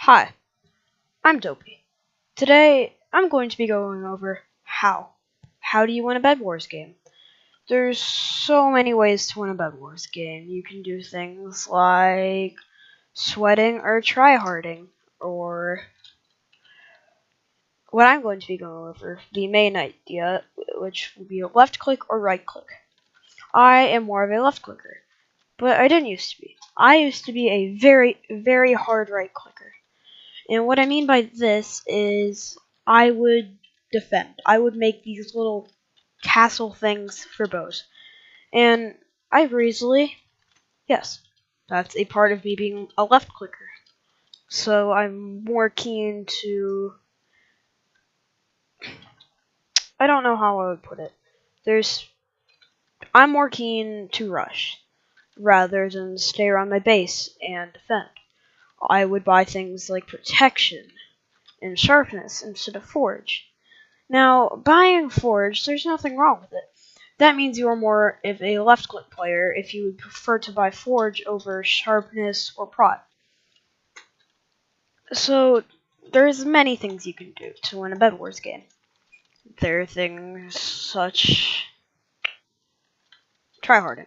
Hi, I'm Dopey. Today, I'm going to be going over how. How do you win a Bed Wars game? There's so many ways to win a Bed Wars game. You can do things like sweating or tryharding, or what I'm going to be going over, the main idea, which will be a left click or right click. I am more of a left clicker, but I didn't used to be. I used to be a very, very hard right clicker. And what I mean by this is I would defend. I would make these little castle things for bows. And I easily, yes, that's a part of me being a left clicker. So I'm more keen to, I don't know how I would put it. I'm more keen to rush rather than stay around my base and defend. I would buy things like protection and sharpness instead of forge. Now, buying Forge, there's nothing wrong with it. That means you are more of a left-click player if you would prefer to buy Forge over Sharpness or Prot. So, there's many things you can do to win a Bed Wars game. There are things such tryharding.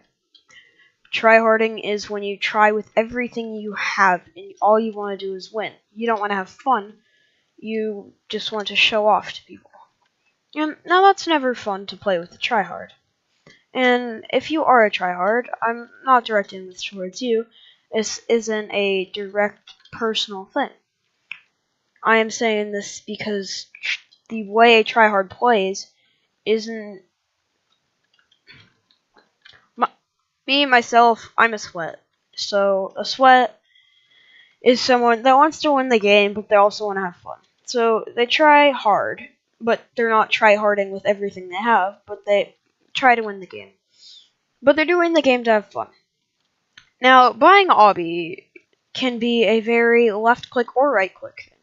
Tryharding is when you try with everything you have and all you want to do is win. You don't want to have fun. You just want to show off to people. And now that's never fun to play with a tryhard. And if you are a tryhard, I'm not directing this towards you. This isn't a direct personal thing. I am saying this because the way a tryhard plays isn't... myself, I'm a sweat. So, a sweat is someone that wants to win the game, but they also want to have fun. So, they try hard, but they're not tryharding with everything they have, but they try to win the game. But they're doing the game to have fun. Now, buying obby can be a very left click or right click.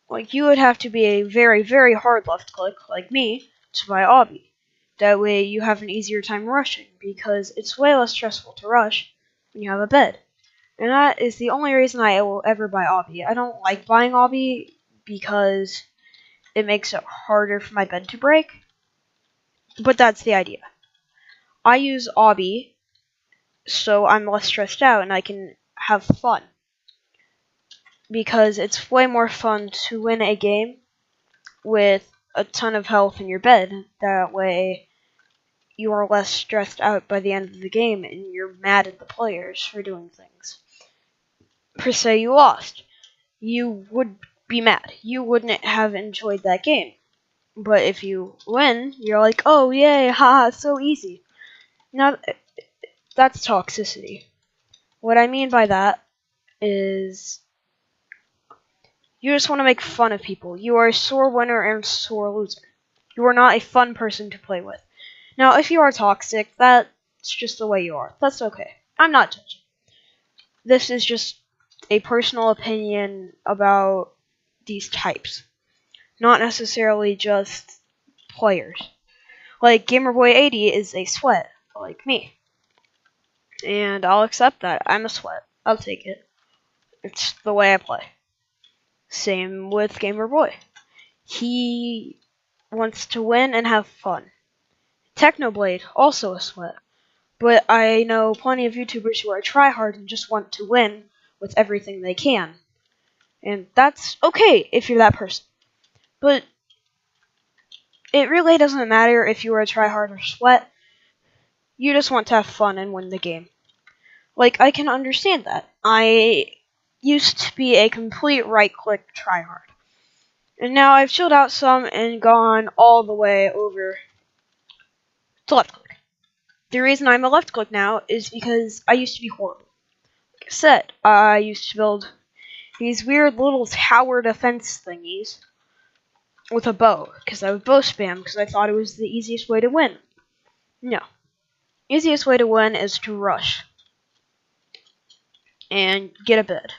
Like, you would have to be a very, very hard left click, like me, to buy obby. That way you have an easier time rushing, because it's way less stressful to rush when you have a bed. And that is the only reason I will ever buy obby. I don't like buying obby because it makes it harder for my bed to break. But that's the idea. I use obby so I'm less stressed out and I can have fun. Because it's way more fun to win a game with a ton of health in your bed. That way you are less stressed out by the end of the game and you're mad at the players for doing things. Per se, you lost. You would be mad. You wouldn't have enjoyed that game. But if you win, you're like, oh yay, haha, so easy. Now, that's toxicity. What I mean by that is you just want to make fun of people. You are a sore winner and sore loser. You are not a fun person to play with. Now, if you are toxic, that's just the way you are. That's okay. I'm not judging. This is just a personal opinion about these types. Not necessarily just players. Like, GamerBoy80 is a sweat, like me. And I'll accept that. I'm a sweat. I'll take it. It's the way I play. Same with GamerBoy. He wants to win and have fun. Technoblade, also a sweat. But I know plenty of YouTubers who are tryhard and just want to win with everything they can. And that's okay if you're that person. But it really doesn't matter if you are a tryhard or sweat. You just want to have fun and win the game. Like, I can understand that. I used to be a complete right-click tryhard. And now I've chilled out some and gone all the way over to left click. The reason I'm a left click now is because I used to be horrible. Like I said, I used to build these weird little tower defense thingies with a bow, because I would bow spam because I thought it was the easiest way to win. No. Easiest way to win is to rush and get a bed.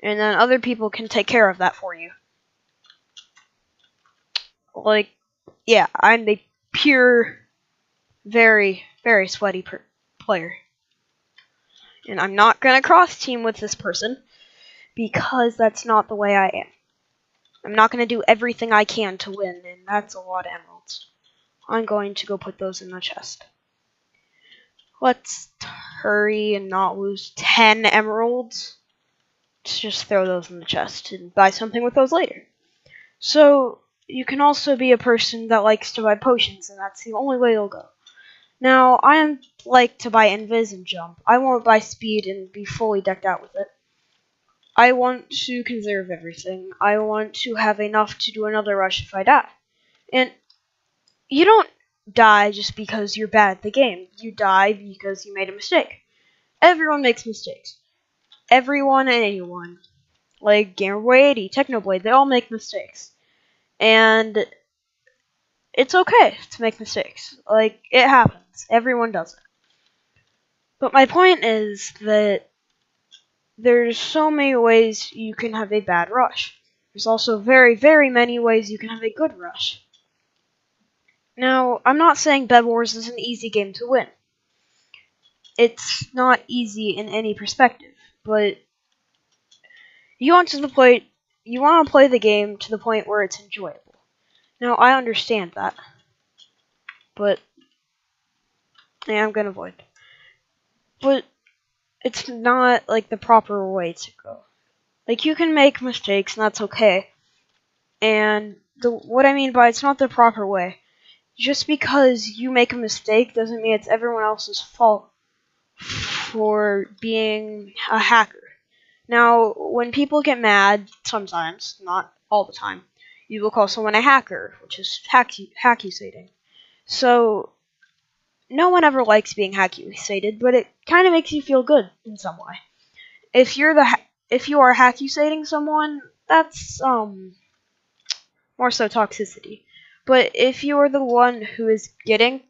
And then other people can take care of that for you. Like, yeah, I'm a pure, very, very sweaty player. And I'm not gonna cross team with this person because that's not the way I am. I'm not going to do everything I can to win, and that's a lot of emeralds. I'm going to go put those in the chest. Let's hurry and not lose 10 emeralds. Let's just throw those in the chest and buy something with those later. So, you can also be a person that likes to buy potions, and that's the only way you'll go. Now, I like to buy invis and jump. I won't buy speed and be fully decked out with it. I want to conserve everything. I want to have enough to do another rush if I die. And you don't die just because you're bad at the game. You die because you made a mistake. Everyone makes mistakes. Everyone and anyone. Like Gamer Boy 80, Technoblade, they all make mistakes. And it's okay to make mistakes. Like, it happens. Everyone does it. But my point is that there's so many ways you can have a bad rush. There's also very, very many ways you can have a good rush. Now, I'm not saying Bed Wars is an easy game to win. It's not easy in any perspective, but you want to play the game to the point where it's enjoyable. Now, I understand that, but yeah, I'm gonna avoid. But it's not like the proper way to go. Like, you can make mistakes, and that's okay. And what I mean by it's not the proper way, just because you make a mistake doesn't mean it's everyone else's fault for being a hacker. Now, when people get mad, sometimes, not all the time, you will call someone a hacker, which is hackusating. So, no one ever likes being hackusated, but it kind of makes you feel good in some way. If you are hackusating someone, that's more so toxicity. But if you are the one who is getting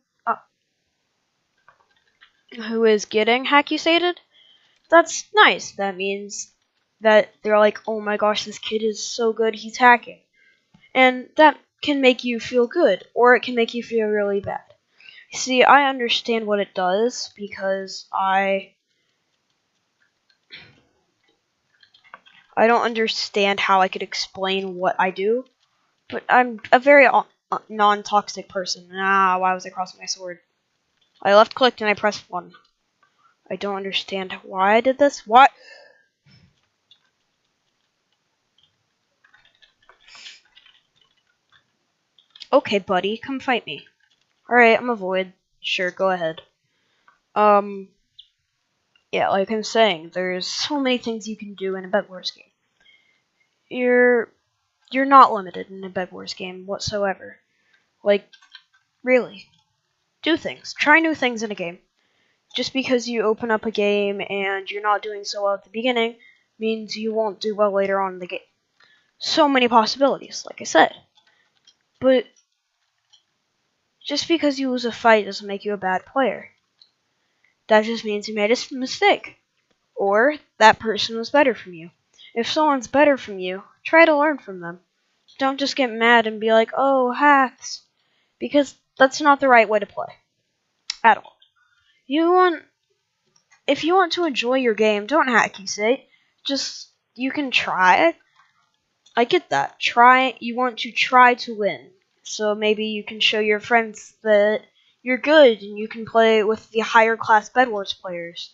hackusated, that's nice. That means that they're like, oh my gosh, this kid is so good, he's hacking. And that can make you feel good, or it can make you feel really bad. See, I understand what it does because I don't understand how I could explain what I do, but I'm a very non-toxic person. Why was I crossing my sword? I left-clicked and I pressed 1. I don't understand why I did this. What? Okay, buddy, come fight me. Alright, I'm a void. Sure, go ahead. Yeah, like I'm saying, there's so many things you can do in a Bed Wars game. You're not limited in a Bed Wars game whatsoever. Like, really. Do things. Try new things in a game. Just because you open up a game and you're not doing so well at the beginning means you won't do well later on in the game. So many possibilities, like I said. But just because you lose a fight doesn't make you a bad player. That just means you made a mistake. Or that person was better from you. If someone's better from you, try to learn from them. Don't just get mad and be like, oh, hacks. Because that's not the right way to play. At all. If you want to enjoy your game, don't hackusate. You can try it. I get that. You want to try to win. So maybe you can show your friends that you're good and you can play with the higher class Bed Wars players.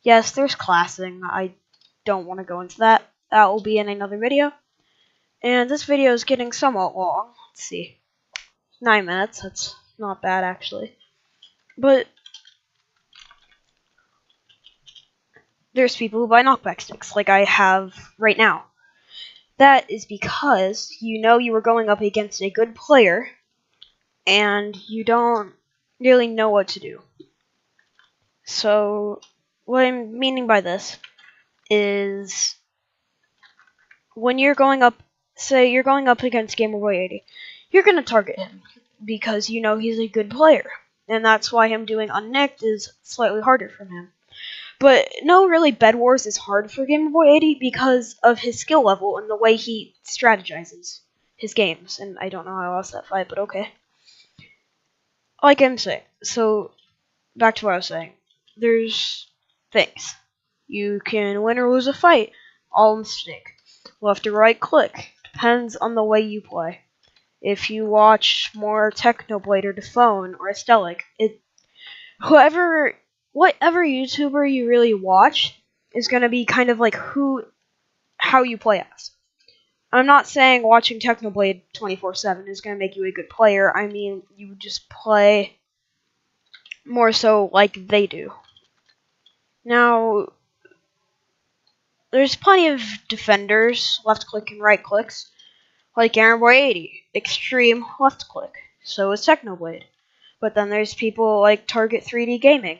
Yes, there's classing. I don't want to go into that. That will be in another video. And this video is getting somewhat long. Let's see. 9 minutes. That's not bad, actually. But there's people who buy knockback sticks, like I have right now. That is because you know you were going up against a good player, and you don't really know what to do. So, what I'm meaning by this is when you're going up, say you're going up against Gamer Boy 80, you're going to target him because you know he's a good player, and that's why him doing unnicked is slightly harder for him. But no, really, Bed Wars is hard for Gamer Boy 80 because of his skill level and the way he strategizes his games. And I don't know how I lost that fight, but okay. Like I'm saying, so back to what I was saying. There's things. You can win or lose a fight. all mistake. Left or right click. Depends on the way you play. If you watch more Technoblade or Dephone or Estelic, whatever YouTuber you really watch is gonna be kind of like how you play as. I'm not saying watching Technoblade 24/7 is gonna make you a good player. I mean, you just play more so like they do. Now, there's plenty of defenders, left click and right clicks, like AaronBoy80, extreme left click. So is Technoblade. But then there's people like Target 3D Gaming.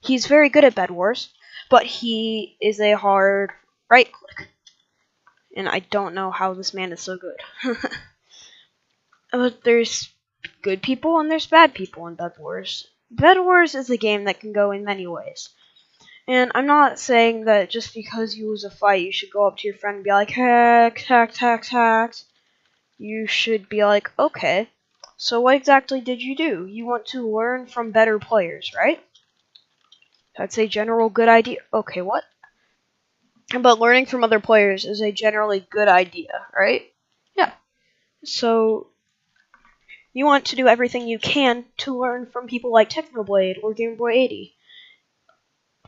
He's very good at Bed Wars, but he is a hard right click. And I don't know how this man is so good. But there's good people and there's bad people in Bed Wars. Bed Wars is a game that can go in many ways. And I'm not saying that just because you lose a fight, you should go up to your friend and be like, hacks, hacks, hacks, hacks. You should be like, okay, so what exactly did you do? You want to learn from better players, right? That's a general good idea. Okay, what? But learning from other players is a generally good idea, right? Yeah. So, you want to do everything you can to learn from people like Technoblade or GameBoy80.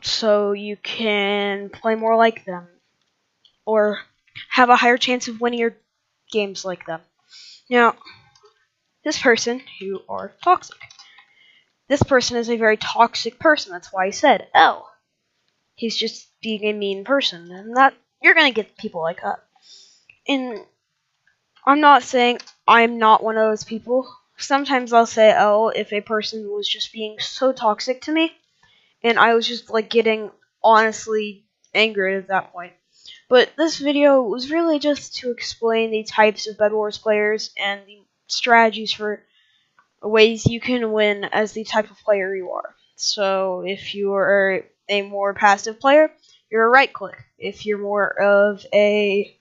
So you can play more like them. Or have a higher chance of winning your games like them. Now, this person, who are toxic. This person is a very toxic person. That's why I said L. He's just being a mean person. And that you're going to get people like that. And I'm not saying I'm not one of those people. Sometimes I'll say L if a person was just being so toxic to me. And I was just like getting honestly angry at that point. But this video was really just to explain the types of Bed Wars players and the strategies for ways you can win as the type of player you are. So if you are a more passive player, you're a right click. If you're more of a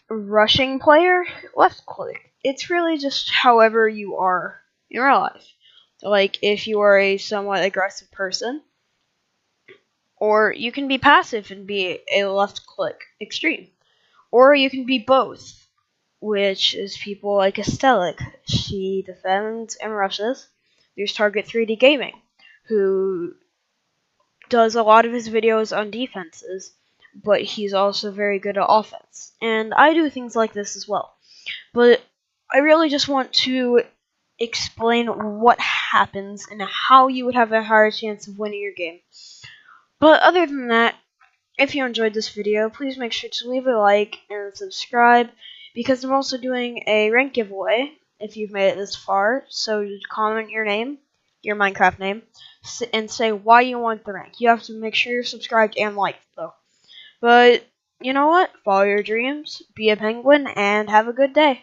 rushing player, left click. It's really just however you are in real life. Like if you are a somewhat aggressive person, or you can be passive and be a left click extreme. Or you can be both, which is people like Estelic. She defends and rushes. There's Target 3D Gaming, who does a lot of his videos on defenses, but he's also very good at offense. And I do things like this as well. But I really just want to explain what happens and how you would have a higher chance of winning your game. But other than that, if you enjoyed this video, please make sure to leave a like and subscribe, because I'm also doing a rank giveaway if you've made it this far. So just comment your name, your Minecraft name, and say why you want the rank. You have to make sure you're subscribed and liked, though. But you know what? Follow your dreams, be a penguin, and have a good day.